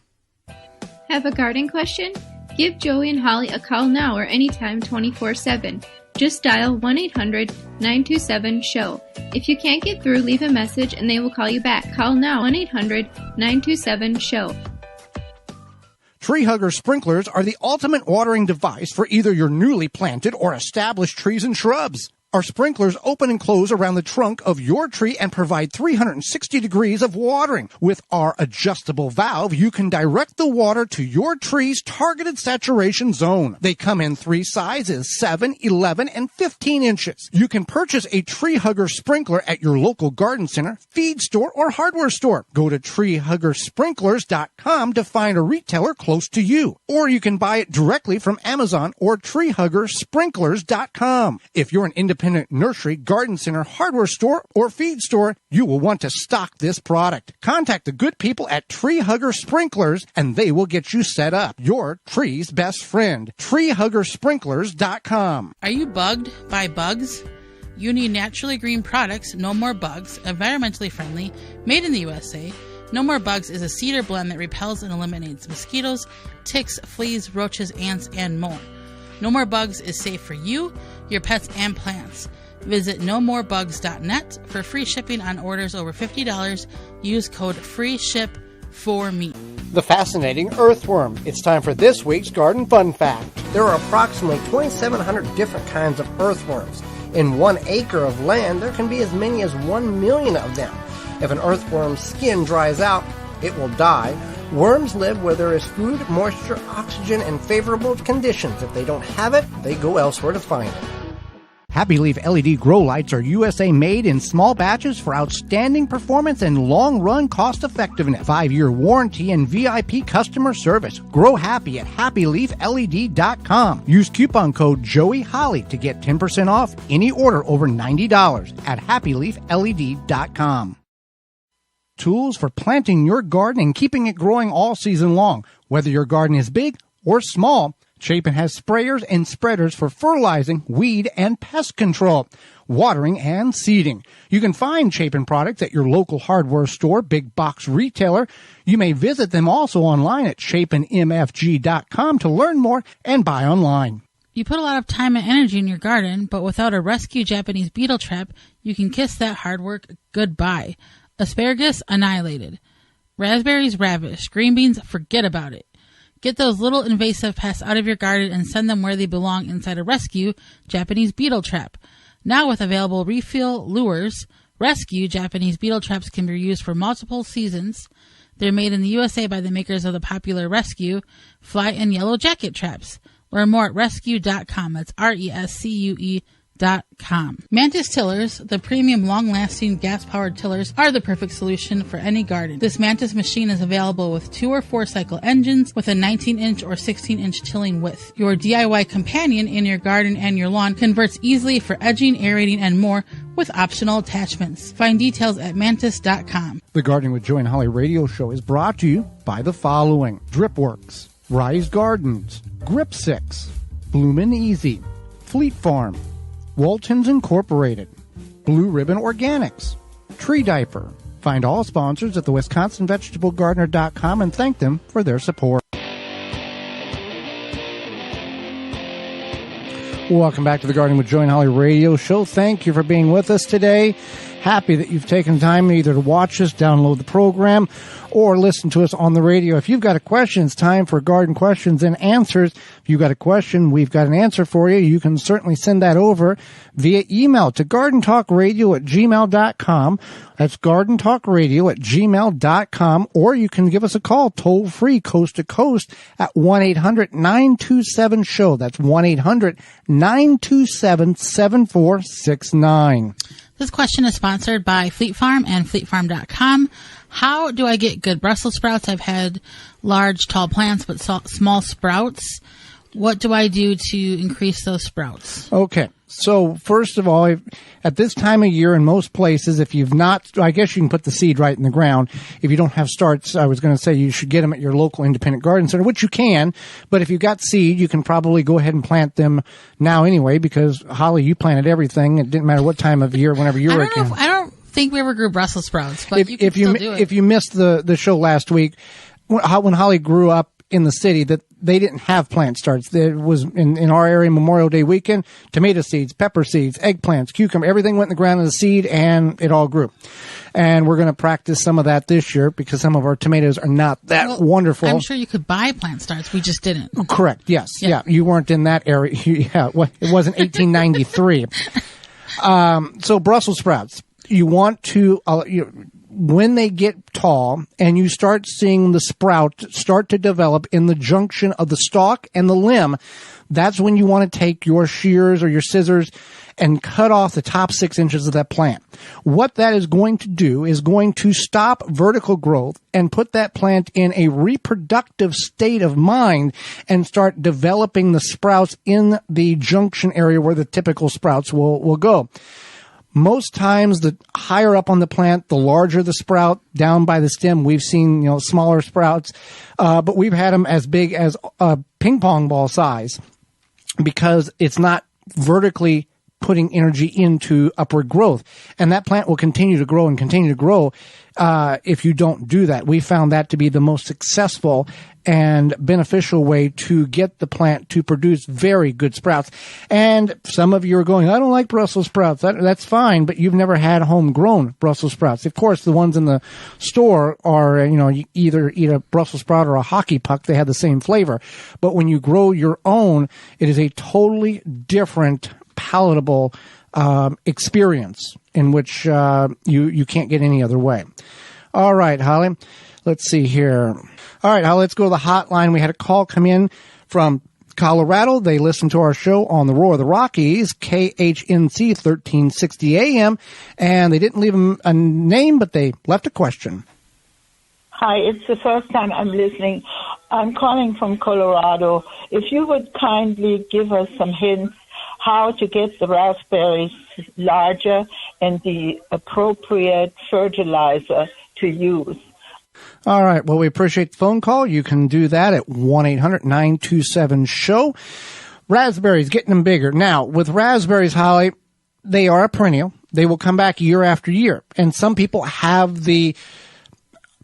Have a garden question? Give Joey and Holly a call now or anytime 24/7. Just dial 1-800-927-SHOW. If you can't get through, leave a message and they will call you back. Call now 1-800-927-SHOW. Tree Hugger sprinklers are the ultimate watering device for either your newly planted or established trees and shrubs. Our sprinklers open and close around the trunk of your tree and provide 360 degrees of watering. With our adjustable valve, you can direct the water to your tree's targeted saturation zone. They come in 3 sizes, 7, 11, and 15 inches. You can purchase a Tree Hugger sprinkler at your local garden center, feed store, or hardware store. Go to treehuggersprinklers.com to find a retailer close to you. Or you can buy it directly from Amazon or treehuggersprinklers.com. If you're an independent independent nursery, garden center, hardware store, or feed store, you will want to stock this product. Contact the good people at Tree Hugger Sprinklers, and they will get you set up. Your tree's best friend. TreeHuggerSprinklers.com. Are you bugged by bugs? You need naturally green products, No More Bugs, environmentally friendly, made in the USA. No More Bugs is a cedar blend that repels and eliminates mosquitoes, ticks, fleas, roaches, ants, and more. No More Bugs is safe for you, your pets, and plants. Visit nomorebugs.net for free shipping on orders over $50. Use code FREESHIP4ME. The fascinating earthworm. It's time for this week's Garden Fun Fact. There are approximately 2,700 different kinds of earthworms. In 1 acre of land, there can be as many as 1 million of them. If an earthworm's skin dries out, it will die. Worms live where there is food, moisture, oxygen, and favorable conditions. If they don't have it, they go elsewhere to find it. Happy Leaf LED grow lights are USA made in small batches for outstanding performance and long-run cost effectiveness. 5-year warranty and VIP customer service. Grow happy at HappyLeafLED.com. Use coupon code JoeyHolly to get 10% off any order over $90 at HappyLeafLED.com. Tools for planting your garden and keeping it growing all season long. Whether your garden is big or small, Chapin has sprayers and spreaders for fertilizing, weed, and pest control, watering, and seeding. You can find Chapin products at your local hardware store, big box retailer. You may visit them also online at chapinmfg.com to learn more and buy online. You put a lot of time and energy in your garden, but without a rescue Japanese beetle trap, you can kiss that hard work goodbye. Asparagus, annihilated. Raspberries, ravished. Green beans, forget about it. Get those little invasive pests out of your garden and send them where they belong inside a rescue Japanese beetle trap. Now with available refill lures, rescue Japanese beetle traps can be used for multiple seasons. They're made in the USA by the makers of the popular Rescue, Fly, and Yellow Jacket traps. Learn more at rescue.com. That's RESCUE.com. Mantis tillers, the premium long-lasting gas-powered tillers, are the perfect solution for any garden. This Mantis machine is available with 2 or 4 cycle engines with a 19-inch or 16-inch tilling width. Your DIY companion in your garden and your lawn converts easily for edging, aerating, and more with optional attachments. Find details at mantis.com. The Gardening with Joey and Holly radio show is brought to you by the following: Dripworks, Rise Gardens, Grip 6, Bloomin' Easy, Fleet Farm, Waltons Incorporated, Blue Ribbon Organics, Tree Diaper. Find all sponsors at the WisconsinVegetableGardener.com and thank them for their support. Welcome back to the Gardening with Joey and Holly radio show. Thank you for being with us today. Happy that you've taken time either to watch us, download the program, or listen to us on the radio. If you've got a question, it's time for Garden Questions and Answers. If you've got a question, we've got an answer for you. You can certainly send that over via email to gardentalkradio@gmail.com. That's gardentalkradio@gmail.com. Or you can give us a call toll free coast to coast at 1-800-927-SHOW. That's 1-800-927-7469. This question is sponsored by Fleet Farm and FleetFarm.com. How do I get good Brussels sprouts? I've had large, tall plants, but small sprouts. What do I do to increase those sprouts? Okay. So first of all, at this time of year in most places, if you've not, I guess you can put the seed right in the ground. If you don't have starts, I was going to say you should get them at your local independent garden center, which you can. But if you've got seed, you can probably go ahead and plant them now anyway, because Holly, you planted everything. It didn't matter what time of year, whenever you were a kid. I don't think we ever grew Brussels sprouts, but you can still do it. If you missed the show last week, when Holly grew up in the city, that they didn't have plant starts. There was in our area Memorial Day weekend, tomato seeds, pepper seeds, eggplants, cucumber, everything went in the ground as a seed and it all grew. And we're going to practice some of that this year because some of our tomatoes are not that wonderful. I'm sure you could buy plant starts. We just didn't. Correct. Yes. Yeah. You weren't in that area. Yeah. It wasn't 1893. So Brussels sprouts, you want to, when they get tall and you start seeing the sprout start to develop in the junction of the stalk and the limb, that's when you want to take your shears or your scissors and cut off the top 6 inches of that plant. What that is going to do is going to stop vertical growth and put that plant in a reproductive state of mind and start developing the sprouts in the junction area where the typical sprouts will go. Most times, the higher up on the plant, the larger the sprout. Down by the stem, we've seen, smaller sprouts, but we've had them as big as a ping pong ball size because it's not vertically putting energy into upward growth. And that plant will continue to grow and continue to grow if you don't do that. We found that to be the most successful and beneficial way to get the plant to produce very good sprouts. And some of you are going, I don't like Brussels sprouts. That's fine, but you've never had homegrown Brussels sprouts. Of course, the ones in the store are, you either eat a Brussels sprout or a hockey puck. They have the same flavor. But when you grow your own, it is a totally different, palatable experience in which you can't get any other way. All right, Holly. Let's see here. All right, Holly, let's go to the hotline. We had a call come in from Colorado. They listened to our show on the Roar of the Rockies, KHNC 1360 AM, and they didn't leave a name, but they left a question. Hi, it's the first time I'm listening. I'm calling from Colorado. If you would kindly give us some hints how to get the raspberries larger and the appropriate fertilizer to use. All right. Well, we appreciate the phone call. You can do that at 1-800-927-SHOW. Raspberries, getting them bigger. Now, with raspberries, Holly, they are a perennial. They will come back year after year. And some people have the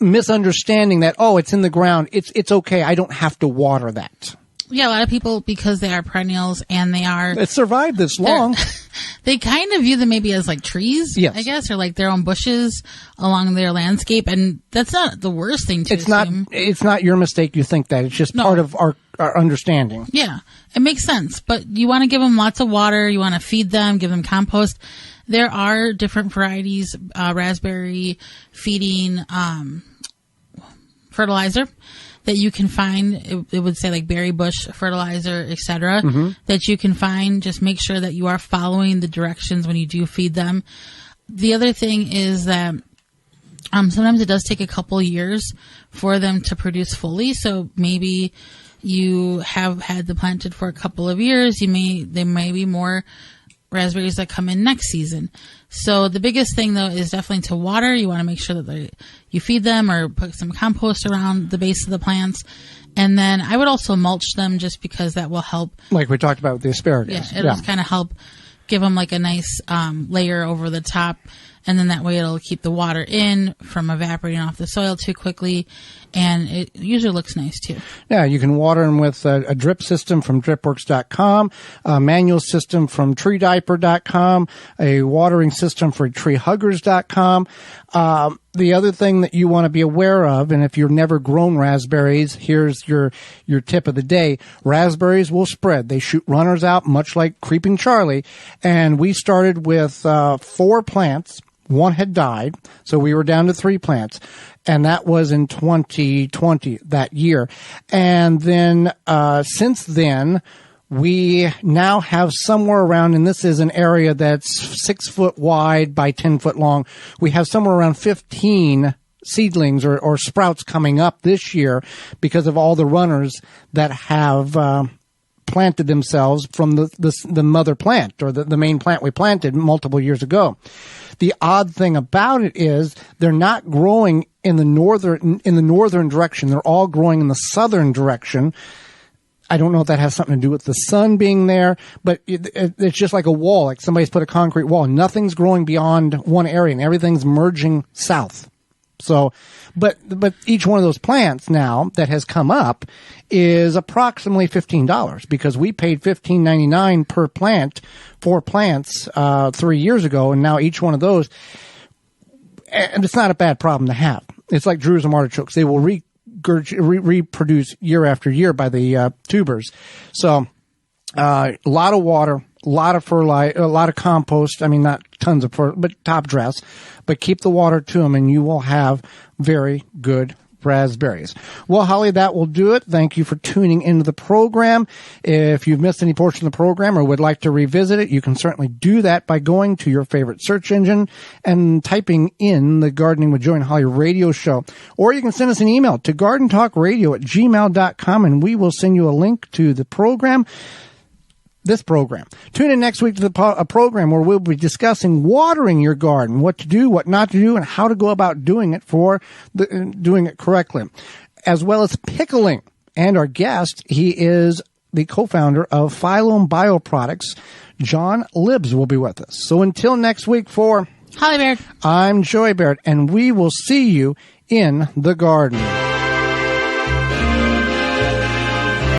misunderstanding that, it's in the ground. It's okay. I don't have to water that. Yeah, a lot of people, because they are perennials and it survived this long. They kind of view them maybe as like trees, yes. I guess, or like their own bushes along their landscape. And that's not the worst thing to assume. It's not your mistake you think that. It's just part of our understanding. Yeah, it makes sense. But you want to give them lots of water. You want to feed them, give them compost. There are different varieties, raspberry feeding fertilizer that you can find. It would say like berry bush fertilizer, etc. That you can find. Just make sure that you are following the directions when you do feed them. The other thing is that sometimes it does take a couple years for them to produce fully. So maybe you have had the planted for a couple of years. There may be more raspberries that come in next season. So the biggest thing, though, is definitely to water. You want to make sure that you feed them or put some compost around the base of the plants. And then I would also mulch them just because that will help. Like we talked about with the asparagus. Yeah, it'll just kind of help give them like a nice layer over the top. And then that way it'll keep the water in from evaporating off the soil too quickly. And it usually looks nice too. Yeah, you can water them with a drip system from dripworks.com, a manual system from treediaper.com, a watering system for treehuggers.com. The other thing that you want to be aware of, and if you've never grown raspberries, here's your tip of the day. Raspberries will spread. They shoot runners out, much like Creeping Charlie. And we started with 4 plants. 1 had died, so we were down to 3 plants. And that was in 2020, that year. And then since then, we now have somewhere around, and this is an area that's 6 foot wide by 10 foot long. We have somewhere around 15 seedlings or sprouts coming up this year because of all the runners that have planted themselves from the mother plant or the main plant we planted multiple years ago. The odd thing about it is they're not growing in the northern direction. They're all growing in the southern direction. I don't know if that has something to do with the sun being there, but it's just like a wall, like somebody's put a concrete wall. Nothing's growing beyond one area and everything's merging south. So, but each one of those plants now that has come up is approximately $15 because we paid $15.99 per plant, 4 plants, 3 years ago. And now each one of those, and it's not a bad problem to have. It's like Jerusalem artichokes. They will reproduce year after year by the tubers. So a lot of water, a lot of fertilizer, a lot of compost. I mean, not tons of but top dress, but keep the water to them and you will have very good raspberries. Well, Holly, that will do it. Thank you for tuning into the program. If you've missed any portion of the program or would like to revisit it, you can certainly do that by going to your favorite search engine and typing in the Gardening with Joy and Holly radio show. Or you can send us an email to gardentalkradio@gmail.com, and we will send you a link to the program. This program. Tune in next week to a program where we'll be discussing watering your garden, what to do, what not to do, and how to go about doing it doing it correctly, as well as pickling. And our guest, he is the co-founder of Phylome Bioproducts. John Libbs will be with us. So until next week, for Holly Baird, I'm Joy Baird, and we will see you in the garden.